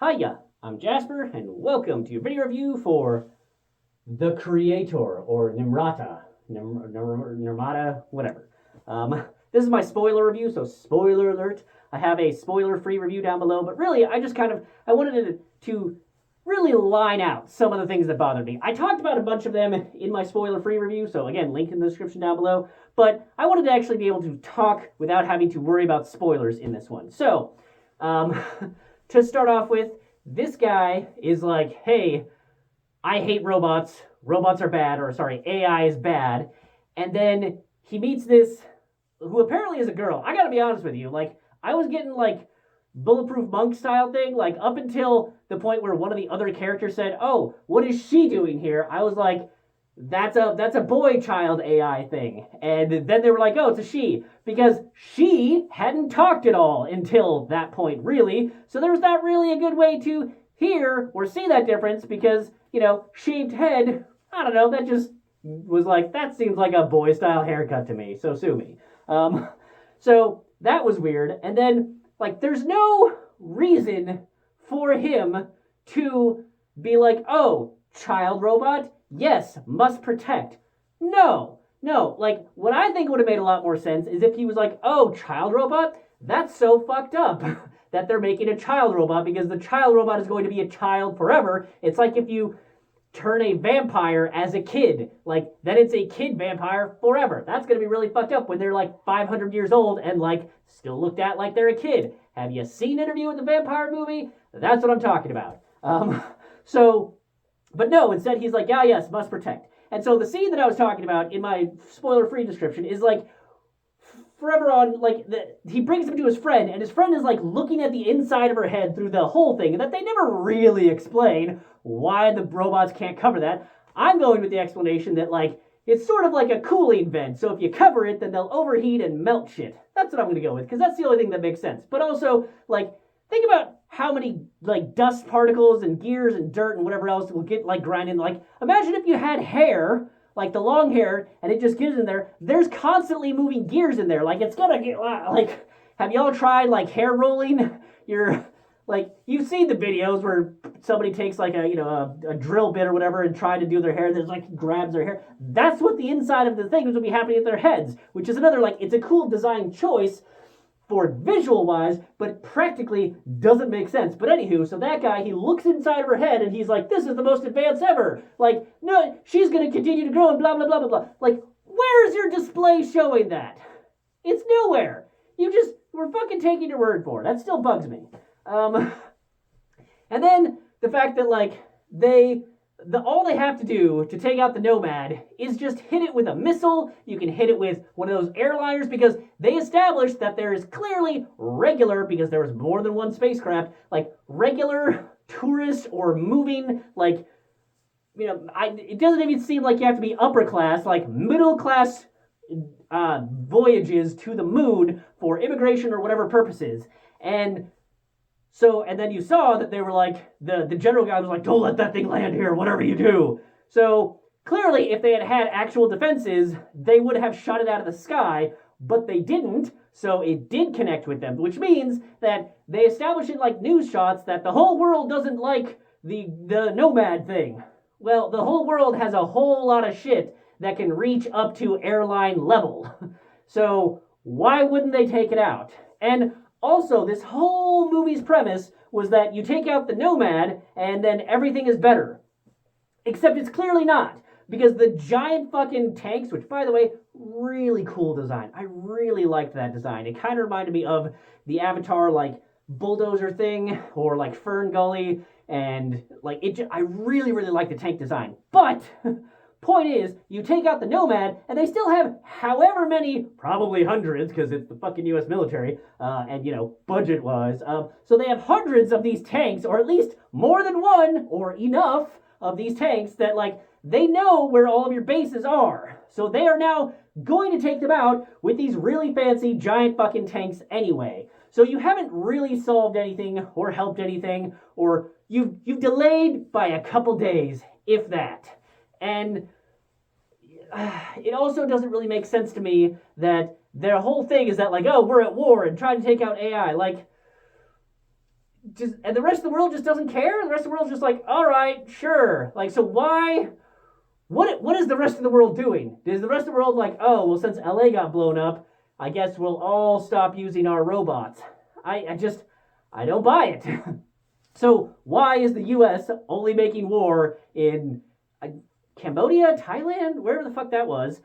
Hiya, I'm Jasper, and welcome to your video review for The Creator, or Nimrata. Nirmata, whatever. This is my spoiler review, so spoiler alert. I have a spoiler-free review down below, but really, I wanted to really line out some of the things that bothered me. I talked about a bunch of them in my spoiler-free review, so again, link in the description down below, but I wanted to actually be able to talk without having to worry about spoilers in this one. So, to start off with, this guy is like, hey, I hate robots. Robots are bad, or sorry, AI is bad. And then he meets this, who apparently is a girl. I gotta be honest with you, like, I was getting like Bulletproof Monk style thing, like up until the point where one of the other characters said, "Oh, what is she doing here?" I was like, that's a boy child AI thing. And then they were like, "Oh, it's a she," because she hadn't talked at all until that point, really. So there's not really a good way to hear or see that difference because, shaved head, I don't know, that just was like, that seems like a boy style haircut to me, so sue me. So that was weird. And then, like, there's no reason for him to be like, "Oh, child robot, yes, must protect." No. Like, what I think would have made a lot more sense is if he was like, "Oh, child robot, that's so fucked up that they're making a child robot because the child robot is going to be a child forever." It's like if you turn a vampire as a kid, like, then it's a kid vampire forever. That's going to be really fucked up when they're like 500 years old and like still looked at like they're a kid. Have you seen Interview with the Vampire movie? That's what I'm talking about. So, but no, instead he's like, "Yeah, yes, must protect." And so the scene that I was talking about in my spoiler-free description is like forever on, like, he brings him to his friend, and his friend is like looking at the inside of her head through the whole thing, and that they never really explain why the robots can't cover that. I'm going with the explanation that, like, it's sort of like a cooling vent, so if you cover it, then they'll overheat and melt shit. That's what I'm going to go with, because that's the only thing that makes sense. But also, like, think about how many, like, dust particles and gears and dirt and whatever else will get, like, grinding. Like, imagine if you had hair, like the long hair, and it just gets in there. There's constantly moving gears in there. Like, it's gonna get, like, have y'all tried, like, hair rolling? Like, you've seen the videos where somebody takes, like, a drill bit or whatever and try to do their hair, and there's, like, grabs their hair. That's what the inside of the thing is, would be happening at their heads, which is another, like, it's a cool design choice for visual-wise, but practically doesn't make sense. But anywho, so that guy, he looks inside of her head, and he's like, "This is the most advanced ever. Like, no, she's going to continue to grow, and blah, blah, blah, blah, blah." Like, where's your display showing that? It's nowhere. We're fucking taking your word for it. That still bugs me. And then the fact that, like, all they have to do to take out the Nomad is just hit it with a missile. You can hit it with one of those airliners, because they established that there is clearly regular, because there was more than one spacecraft, like regular tourist or moving, like, it doesn't even seem like you have to be upper class, like middle class voyages to the moon for immigration or whatever purposes. And then you saw that they were like, the general guy was like, "Don't let that thing land here, whatever you do." So clearly, if they had had actual defenses, they would have shot it out of the sky, but they didn't. So it did connect with them, which means that they established in like news shots that the whole world doesn't like the Nomad thing. Well, the whole world has a whole lot of shit that can reach up to airline level. So why wouldn't they take it out? And also, this whole movie's premise was that you take out the Nomad and then everything is better. Except it's clearly not. Because the giant fucking tanks, which, by the way, really cool design. I really liked that design. It kind of reminded me of the Avatar, like, bulldozer thing, or like Fern Gully, and like, I really, really like the tank design. But point is, you take out the Nomad, and they still have however many, probably hundreds, because it's the fucking U.S. military, and, budget-wise. So they have hundreds of these tanks, or at least more than one, or enough of these tanks that, like, they know where all of your bases are. So they are now going to take them out with these really fancy giant fucking tanks anyway. So you haven't really solved anything or helped anything, or you've delayed by a couple days, if that. And it also doesn't really make sense to me that their whole thing is that, like, "Oh, we're at war and trying to take out AI." Like, and the rest of the world just doesn't care. The rest of the world's just like, all right, sure. Like, so why? What is the rest of the world doing? Is the rest of the world like, oh, well, since LA got blown up, I guess we'll all stop using our robots? I don't buy it. So why is the U.S. only making war in Cambodia, Thailand, wherever the fuck that was?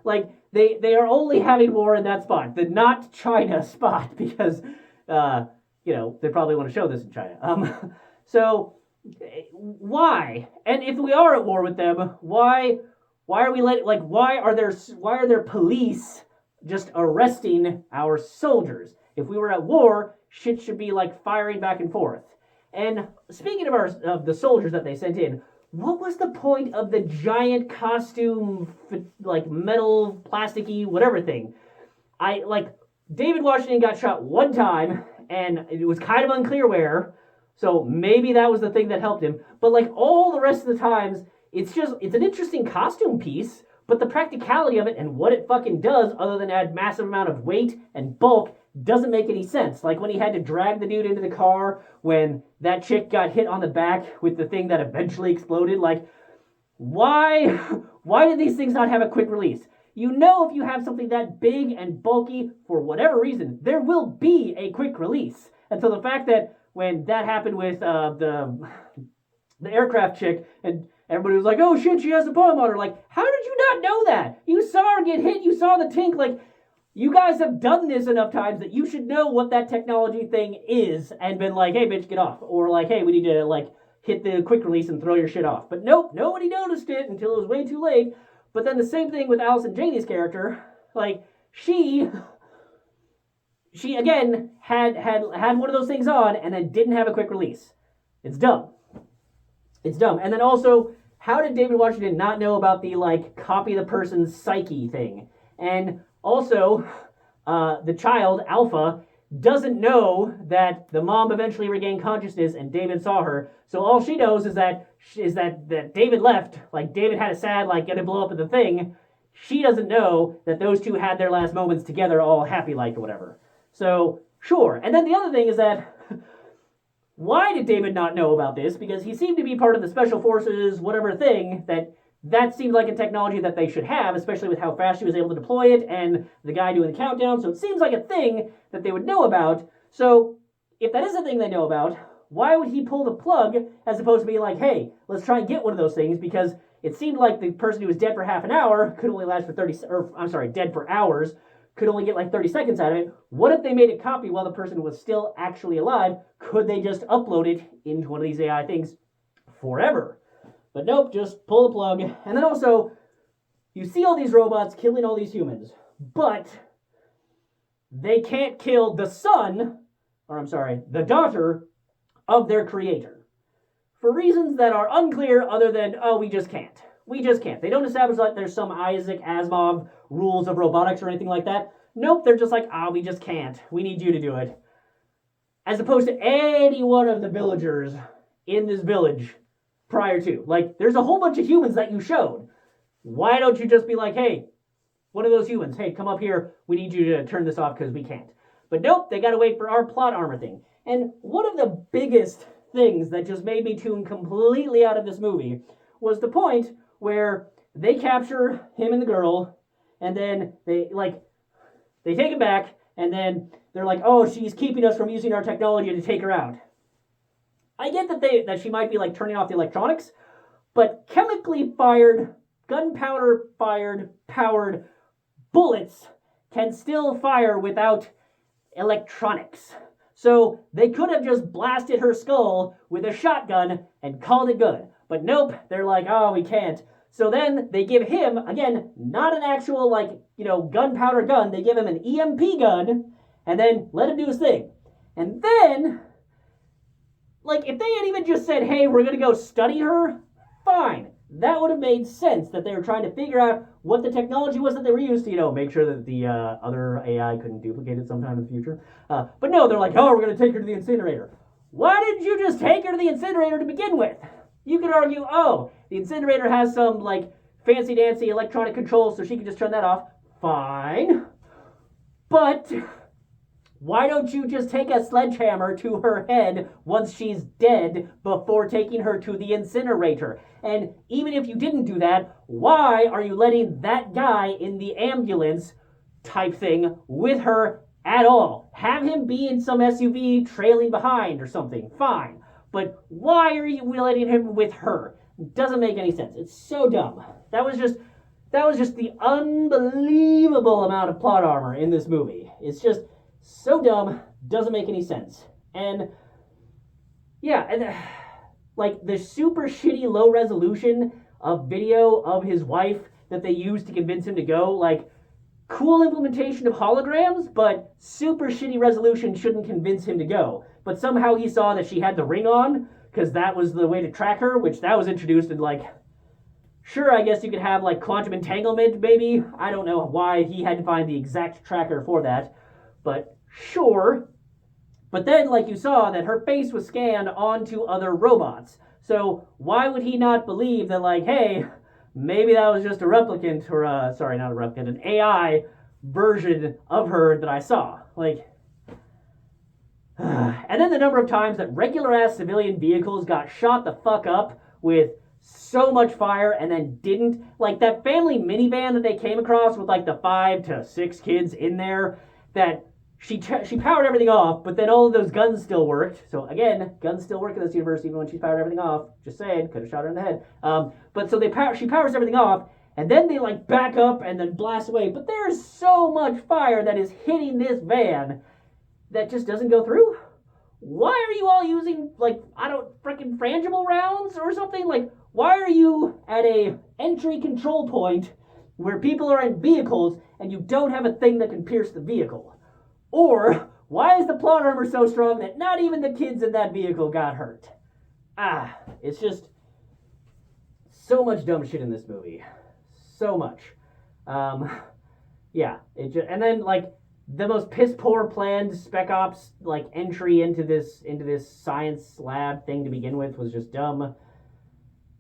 Like they are only having war in that spot, the not China spot, because they probably want to show this in China. So why? And if we are at war with them, why are we why are there police just arresting our soldiers? If we were at war, shit should be like firing back and forth. And speaking of the soldiers that they sent in, what was the point of the giant costume, like metal, plasticky, whatever thing? David Washington got shot one time, and it was kind of unclear where, so maybe that was the thing that helped him. But like all the rest of the times, it's an interesting costume piece, but the practicality of it and what it fucking does, other than add massive amount of weight and bulk, doesn't make any sense. Like when he had to drag the dude into the car when that chick got hit on the back with the thing that eventually exploded. Like, why did these things not have a quick release? You know, if you have something that big and bulky, for whatever reason, there will be a quick release. And so the fact that when that happened with the aircraft chick, and everybody was like, oh shit, she has a bomb on her. Like, how did you not know that? You saw her get hit, you saw the tink, like, you guys have done this enough times that you should know what that technology thing is and been like, hey, bitch, get off. Or like, hey, we need to, like, hit the quick release and throw your shit off. But nope, nobody noticed it until it was way too late. But then the same thing with Allison Janney's character. Like, she again, had one of those things on and then didn't have a quick release. It's dumb. It's dumb. And then also, how did David Washington not know about the, like, copy the person's psyche thing? And also, the child, Alpha, doesn't know that the mom eventually regained consciousness and David saw her. So all she knows is that David left. Like, David had a sad, like, gonna blow up at the thing. She doesn't know that those two had their last moments together, all happy like or whatever. So, sure. And then the other thing is that, why did David not know about this? Because he seemed to be part of the Special Forces, whatever thing, that seemed like a technology that they should have, especially with how fast she was able to deploy it and the guy doing the countdown. So it seems like a thing that they would know about. So if that is a thing they know about, why would he pull the plug as opposed to being like, hey, let's try and get one of those things? Because it seemed like the person who was dead for half an hour could only last for dead for hours, could only get like 30 seconds out of it. What if they made a copy while the person was still actually alive? Could they just upload it into one of these AI things forever? But nope, just pull the plug. And then also, you see all these robots killing all these humans, but they can't kill the daughter of their creator. For reasons that are unclear other than, oh, we just can't. We just can't. They don't establish like there's some Isaac Asimov rules of robotics or anything like that. Nope, they're just like, we just can't. We need you to do it. As opposed to any one of the villagers in this village prior to. Like, there's a whole bunch of humans that you showed. Why don't you just be like, hey, one of those humans, hey, come up here. We need you to turn this off because we can't. But nope, they got to wait for our plot armor thing. And one of the biggest things that just made me tune completely out of this movie was the point where they capture him and the girl, and then they take him back, and then they're like, oh, she's keeping us from using our technology to take her out. I get that she might be like turning off the electronics, but chemically fired, gunpowder fired, powered bullets can still fire without electronics. So they could have just blasted her skull with a shotgun and called it good. But nope, they're like, oh, we can't. So then they give him, again, not an actual, gunpowder gun. They give him an EMP gun and then let him do his thing. And then, if they had even just said, hey, we're going to go study her, fine. That would have made sense that they were trying to figure out what the technology was that they were used to, make sure that the other AI couldn't duplicate it sometime in the future. But no, they're like, oh, we're going to take her to the incinerator. Why didn't you just take her to the incinerator to begin with? You could argue, oh, the incinerator has some, fancy-dancy electronic controls, so she can just turn that off. Fine. But Why don't you just take a sledgehammer to her head once she's dead before taking her to the incinerator? And even if you didn't do that, why are you letting that guy in the ambulance type thing with her at all? Have him be in some SUV trailing behind or something, fine. But why are you letting him with her? It doesn't make any sense. It's so dumb. That was just the unbelievable amount of plot armor in this movie. It's just so dumb, doesn't make any sense. And yeah, and like the super shitty low resolution of video of his wife that they used to convince him to go, like, cool implementation of holograms, but super shitty resolution shouldn't convince him to go. But somehow he saw that she had the ring on, because that was the way to track her, which that was introduced in, like, sure, I guess you could have, like, quantum entanglement, maybe. I don't know why he had to find the exact tracker for that, but sure. But then, like, you saw that her face was scanned onto other robots. So why would he not believe that, like, hey, maybe that was just a replicant, or sorry, not a replicant, an AI version of her that I saw? Like, and then the number of times that regular-ass civilian vehicles got shot the fuck up with so much fire and then didn't. Like, that family minivan that they came across with, like, the 5 to 6 kids in there, that she powered everything off, but then all of those guns still worked. So again, guns still work in this universe even when she's powered everything off. Just saying, could have shot her in the head. But so she powers everything off, and then they, like, back up and then blast away. But there's so much fire that is hitting this van that just doesn't go through. Why are you all using, like, I don't, freaking frangible rounds or something? Like, why are you at a entry control point where people are in vehicles and you don't have a thing that can pierce the vehicle? Or why is the plot armor so strong that not even the kids in that vehicle got hurt? It's just so much dumb shit in this movie. So much. Yeah, and then, like, the most piss poor planned Spec Ops, like, entry into this science lab thing to begin with was just dumb.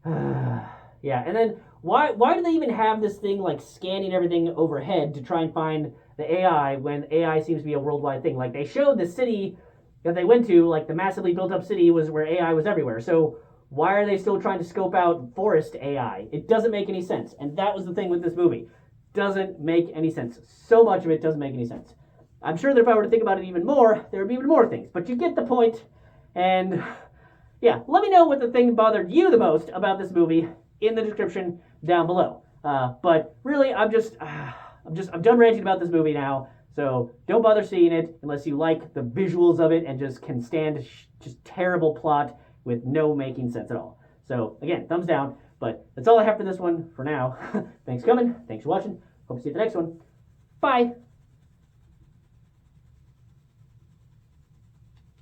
Yeah, and then why do they even have this thing, like, scanning everything overhead to try and find the AI when AI seems to be a worldwide thing? Like, they showed the city that they went to, like, the massively built up city was where AI was everywhere. So why are they still trying to scope out forest AI? It doesn't make any sense. And that was the thing with this movie. Doesn't make any sense. So much of it doesn't make any sense. I'm sure that if I were to think about it even more, there would be even more things. But you get the point. And yeah, let me know what the thing bothered you the most about this movie in the description down below. But really, I'm done ranting about this movie now. So don't bother seeing it unless you like the visuals of it and just can stand just terrible plot with no making sense at all. So again, thumbs down. But that's all I have for this one for now. Thanks for coming. Thanks for watching. Hope to see you at the next one. Bye.